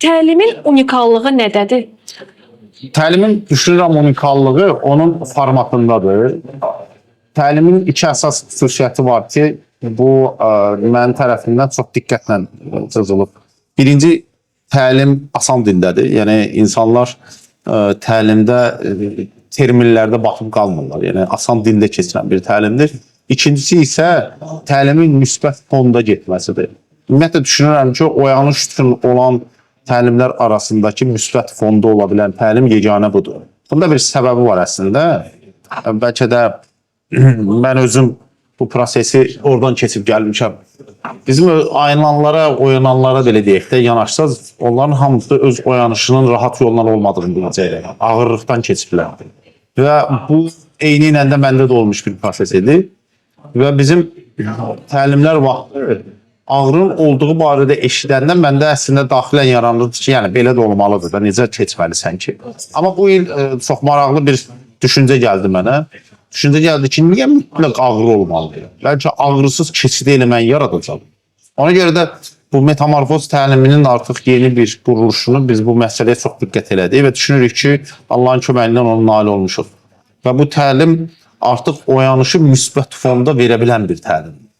Təlimin unikallığı nədədir? Təlimin düşünürəm unikallığı onun formatındadır. Təlimin iki əsas xüsusiyyəti var ki, bu mənim tərəfimdən çox diqqətlə cızılıb. Birinci, təlim asan dildədir. Yəni insanlar təlimdə terminlərdə baxıb qalmırlar. Yəni asan dildə keçirən bir təlimdir. İkincisi isə təlimin müsbət fonda getməsidir. Ümumiyyətlə düşünürəm ki, oyanış üçün olan təlimlər arasındakı müsbət fonda ola bilən təlim yeganə budur. Bunda bir səbəbi var əslində. Bəlkə də mən özüm bu prosesi oradan keçib gəlmişəm. Bizim ayılanlara, oyananlara belə deyək də yanaşsaz, onların hamısı öz oyanışının rahat yolundan olmadığını biləcəklər. Ağırlıqdan keçiblər. Və bu eyni ilə də məndə də olmuş bir proses idi. Və bizim təlimlər vaxtı ağrının olduğu barədə eşidəndə məndə əslində daxilən yaranırdı ki, yəni belə də olmalıdır da, necə keçməlisən ki. Amma bu il çox maraqlı bir düşüncə gəldi mənə. Düşüncə gəldi ki, niyə mütləq ağrı olmalıdır? Bəlkə ağrısız keçid eləməni yaradacaq. Ona görə də bu metamorfoz təliminin artıq yeni bir quruluşunu biz bu məsələyə çox diqqət elədik və düşünürük ki, Allahın köməyindən onun nail olmuşuq. Və bu təlim artıq oyanışı müsbət fonda verə bilən bir təlimdir.